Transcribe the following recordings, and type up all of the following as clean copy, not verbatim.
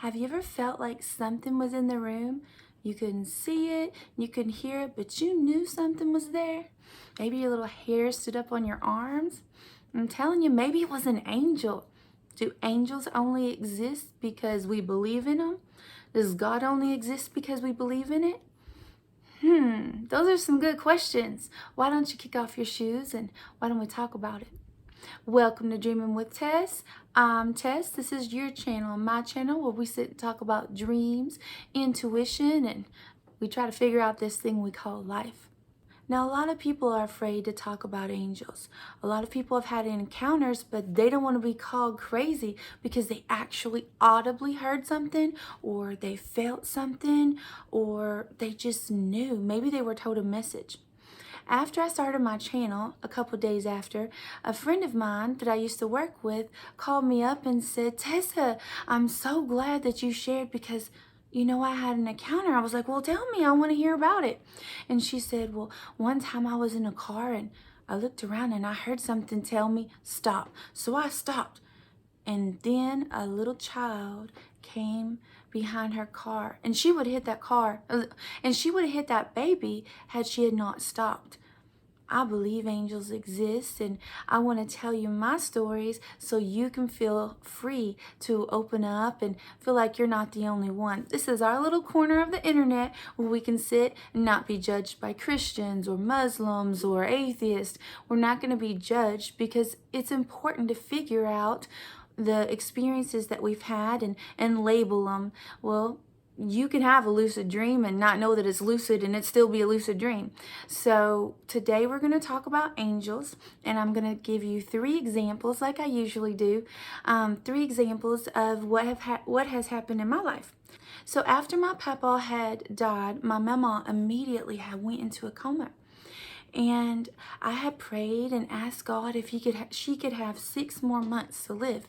Have you ever felt like something was in the room? You couldn't see it, you couldn't hear it, but you knew something was there? Maybe your little hair stood up on your arms. I'm telling you, maybe it was an angel. Do angels only exist because we believe in them? Does God only exist because we believe in it? Those are some good questions. Why don't you kick off your shoes and why don't we talk about it? Welcome to Dreaming with Tess. I'm Tess. This is your channel, my channel, where we sit and talk about dreams, intuition, and we try to figure out this thing we call life. Now, a lot of people are afraid to talk about angels. A lot of people have had encounters, but they don't want to be called crazy because they actually audibly heard something, or they felt something, or they just knew. Maybe they were told a message. After I started my channel, a couple days after, a friend of mine that I used to work with called me up and said, Tessa, I'm so glad that you shared because I had an encounter. I was like, well, tell me, I want to hear about it. And she said, well, one time I was in a car and I looked around and I heard something tell me, stop. So I stopped. And then a little child came behind her car, and she would hit that car, and she would have hit that baby had she had not stopped. I believe angels exist, and I want to tell you my stories so you can feel free to open up and feel like you're not the only one. This is our little corner of the internet where we can sit and not be judged by Christians or Muslims or atheists. We're not going to be judged because it's important to figure out the experiences that we've had and label them. Well, you can have a lucid dream and not know that it's lucid and it still be a lucid dream. So today we're going to talk about angels, and I'm going to give you 3 examples like I usually do. 3 examples of what has happened in my life. So after my papa had died, my mama immediately went into a coma. And I had prayed and asked God if she could have 6 more months to live.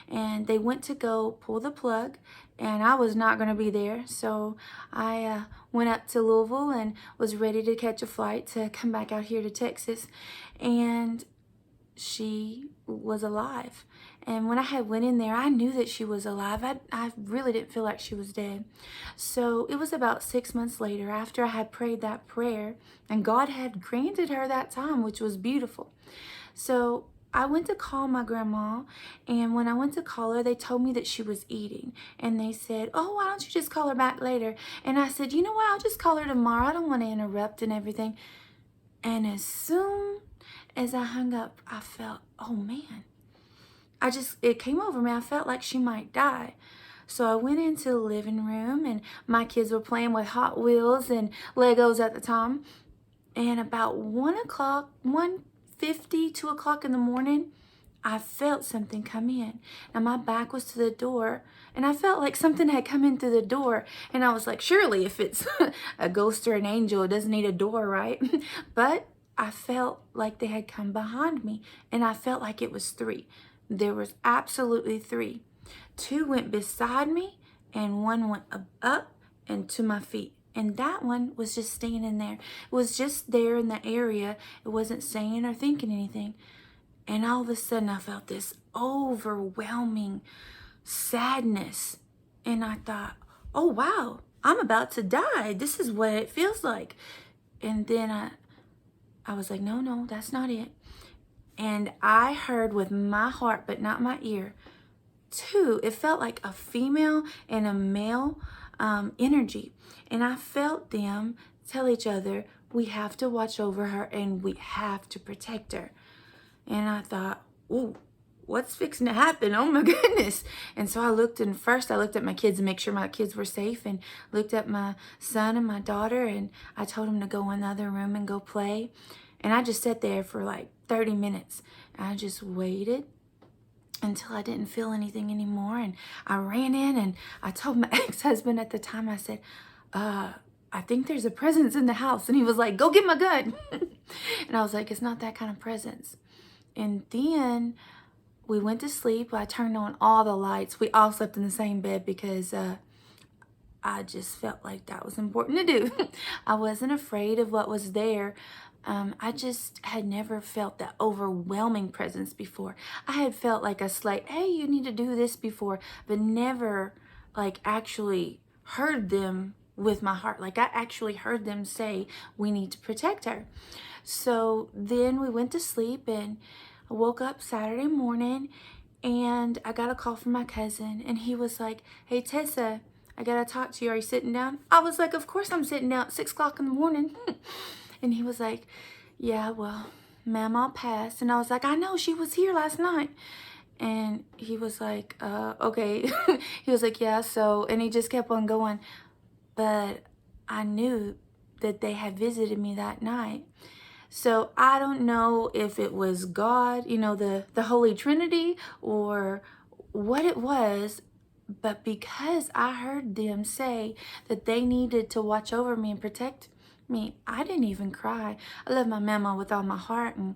And they went to go pull the plug, and I was not going to be there. So I went up to Louisville and was ready to catch a flight to come back out here to Texas. And she was alive. And when I had went in there, I knew that she was alive. I really didn't feel like she was dead. So it was about 6 months later, after I had prayed that prayer, and God had granted her that time, which was beautiful. So I went to call my grandma, and when I went to call her, they told me that she was eating. And they said, oh, why don't you just call her back later? And I said, you know what, I'll just call her tomorrow. I don't want to interrupt and everything. And as soon as I hung up, I felt, oh man, it came over me. I felt like she might die. So I went into the living room, and my kids were playing with Hot Wheels and Legos at the time. And about 1 o'clock, 1:50, 2 o'clock in the morning, I felt something come in. Now my back was to the door, and I felt like something had come in through the door. And I was like, surely if it's a ghost or an angel, it doesn't need a door, right? But I felt like they had come behind me, and I felt like it was 3. There was absolutely 3. 2 went beside me, and 1 went up and to my feet. And that one was just standing there. It was just there in the area. It wasn't saying or thinking anything. And all of a sudden I felt this overwhelming sadness. And I thought, oh wow, I'm about to die. This is what it feels like. And then I was like, no, that's not it. And I heard with my heart, but not my ear, 2, it felt like a female and a male energy. And I felt them tell each other, we have to watch over her and we have to protect her. And I thought, ooh, what's fixing to happen? Oh my goodness. And so I looked, and first I looked at my kids and make sure my kids were safe, and looked at my son and my daughter, and I told them to go in the other room and go play. And I just sat there for like 30 minutes. And I just waited until I didn't feel anything anymore. And I ran in and I told my ex-husband at the time, I said, I think there's a presence in the house. And he was like, go get my gun. And I was like, it's not that kind of presence. And then we went to sleep. I turned on all the lights. We all slept in the same bed because I just felt like that was important to do. I wasn't afraid of what was there. I just had never felt that overwhelming presence before. I had felt like a slight, hey, you need to do this before, but never like actually heard them with my heart. Like I actually heard them say, we need to protect her. So then we went to sleep, and I woke up Saturday morning, and I got a call from my cousin, and he was like, hey Tessa, I gotta talk to you. Are you sitting down? I was like, of course I'm sitting down at 6 o'clock in the morning. And he was like, yeah, well, ma'am, I'll pass. And I was like, I know, she was here last night. And he was like, okay. He was like, yeah, so, and he just kept on going. But I knew that they had visited me that night. So I don't know if it was God, you know, the Holy Trinity, or what it was, but because I heard them say that they needed to watch over me and protect me, I didn't even cry. I love my mama with all my heart, and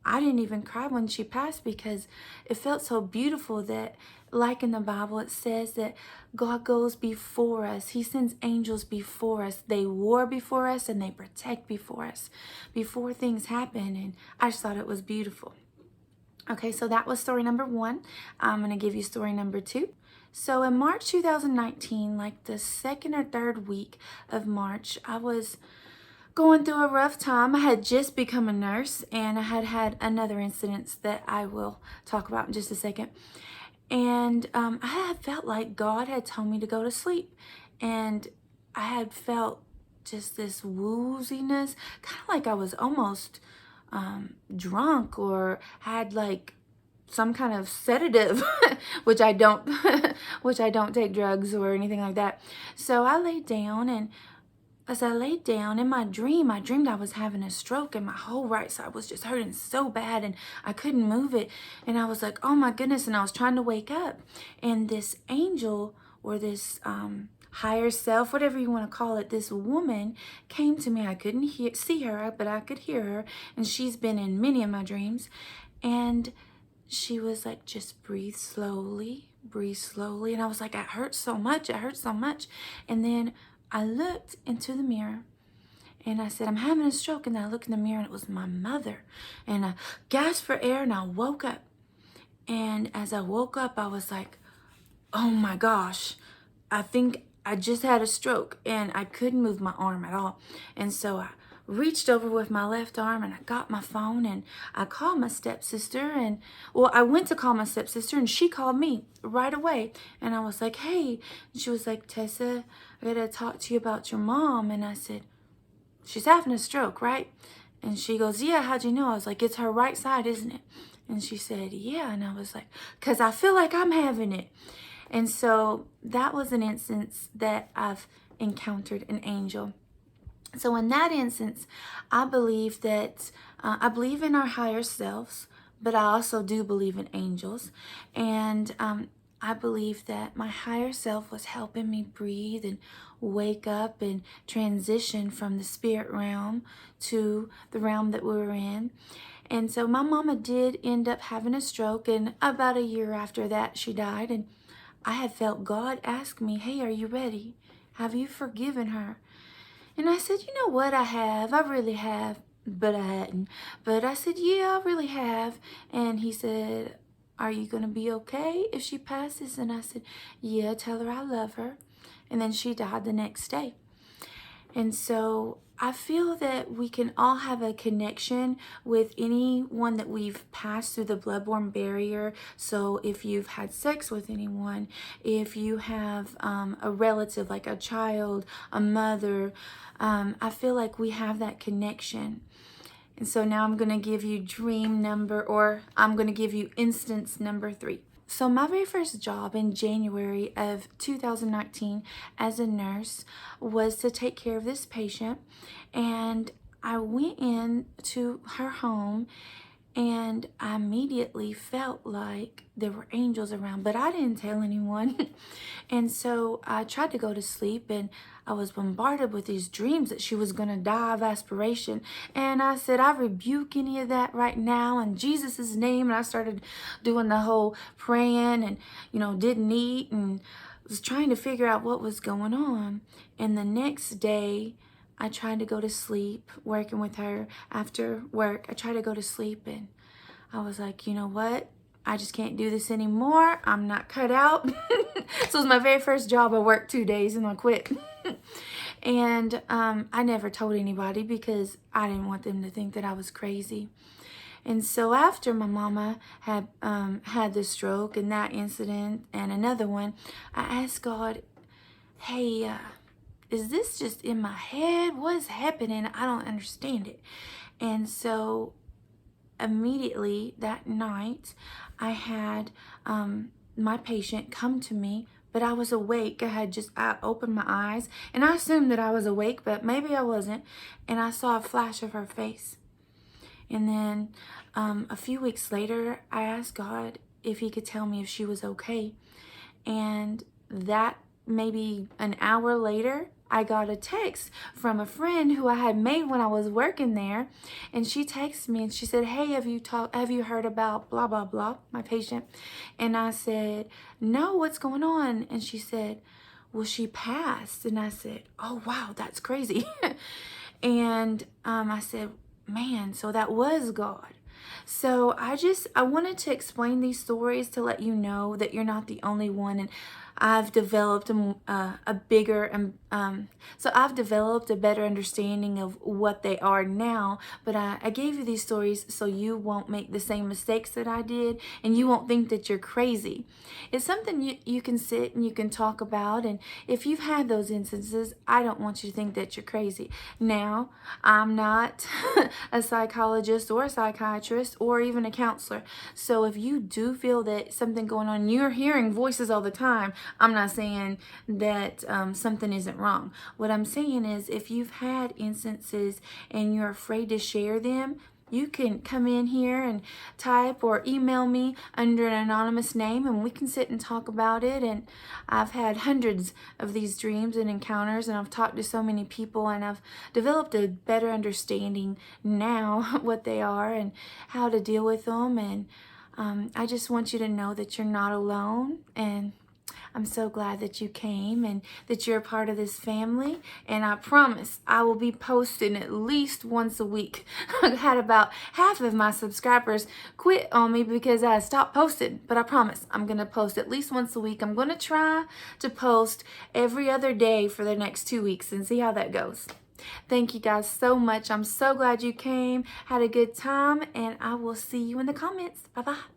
I didn't even cry when she passed, because it felt so beautiful that, like in the Bible, it says that God goes before us. He sends angels before us. They war before us, and they protect before us before things happen. And I just thought it was beautiful. Okay, so that was story number 1. I'm going to give you story number 2. So in March 2019, like the 2nd or 3rd week of March, I was going through a rough time. I had just become a nurse, and I had had another incident that I will talk about in just a second. And I had felt like God had told me to go to sleep, and I had felt just this wooziness, kind of like I was almost drunk, or had like some kind of sedative, which I don't, which I don't take drugs or anything like that. So I laid down, and as I laid down in my dream, I dreamed I was having a stroke, and my whole right side was just hurting so bad, and I couldn't move it. And I was like, oh my goodness. And I was trying to wake up, and this angel, or this higher self, whatever you want to call it, this woman came to me. I couldn't see her, but I could hear her. And she's been in many of my dreams. And she was like, just breathe slowly, breathe slowly. And I was like, it hurts so much, it hurts so much. And then I looked into the mirror, and I said, I'm having a stroke. And then I looked in the mirror, and it was my mother. And I gasped for air, and I woke up. And as I woke up, I was like, oh my gosh, I think I just had a stroke. And I couldn't move my arm at all. And so I reached over with my left arm, and I got my phone, and I called my stepsister. And well, I went to call my stepsister, and she called me right away. And I was like, hey. And she was like, Tessa, I gotta talk to you about your mom. And I said, she's having a stroke, right? And she goes, yeah, how'd you know? I was like, it's her right side, isn't it? And she said, yeah. And I was like, because I feel like I'm having it. And so that was an instance that I've encountered an angel. So in that instance, I believe that, I believe in our higher selves, but I also do believe in angels. And I believe that my higher self was helping me breathe and wake up and transition from the spirit realm to the realm that we were in. And so my mama did end up having a stroke, and about a year after that, she died. And I had felt God ask me, hey, are you ready? Have you forgiven her? And I said, you know what, I have. I really have. But I hadn't. But I said, yeah, I really have. And he said, are you going to be okay if she passes? And I said, yeah, tell her I love her. And then she died the next day. And so I feel that we can all have a connection with anyone that we've passed through the bloodborne barrier. So if you've had sex with anyone, if you have a relative like a child, a mother, I feel like we have that connection. And so now I'm going to give you I'm going to give you instance number 3. So my very first job in January of 2019 as a nurse was to take care of this patient. And I went in to her home, and I immediately felt like there were angels around, but I didn't tell anyone. And so I tried to go to sleep, and I was bombarded with these dreams that she was going to die of aspiration. And I said, I rebuke any of that right now in Jesus' name. And I started doing the whole praying, and, didn't eat, and was trying to figure out what was going on. And the next day, I tried to go to sleep, working with her after work. I tried to go to sleep, and I was like, you know what? I just can't do this anymore. I'm not cut out. So it was my very first job. I worked 2 days and I quit. And I never told anybody because I didn't want them to think that I was crazy. And so after my mama had had the stroke and that incident and another one, I asked God, hey, is this just in my head? What's happening? I don't understand it. And so immediately that night, I had my patient come to me, but I was awake. I opened my eyes and I assumed that I was awake, but maybe I wasn't. And I saw a flash of her face. And then a few weeks later, I asked God if he could tell me if she was okay. And that maybe an hour later, I got a text from a friend who I had made when I was working there. And she texted me and she said, hey, have you heard about blah, blah, blah, my patient? And I said, no, what's going on? And she said, well, she passed. And I said, oh, wow, that's crazy. And I said, man, so that was God. So I wanted to explain these stories to let you know that you're not the only one. And I've developed I've developed a better understanding of what they are now, but I gave you these stories so you won't make the same mistakes that I did and you won't think that you're crazy. It's something you can sit and you can talk about, and if you've had those instances, I don't want you to think that you're crazy. Now, I'm not a psychologist or a psychiatrist or even a counselor, so if you do feel that something going on, you're hearing voices all the time, I'm not saying that something isn't wrong. What I'm saying is if you've had instances and you're afraid to share them, you can come in here and type or email me under an anonymous name and we can sit and talk about it. And I've had hundreds of these dreams and encounters, and I've talked to so many people, and I've developed a better understanding now what they are and how to deal with them. And I just want you to know that you're not alone, and I'm so glad that you came and that you're a part of this family. And I promise I will be posting at least once a week. I had about half of my subscribers quit on me because I stopped posting. But I promise I'm going to post at least once a week. I'm going to try to post every other day for the next 2 weeks and see how that goes. Thank you guys so much. I'm so glad you came. Had a good time. And I will see you in the comments. Bye-bye.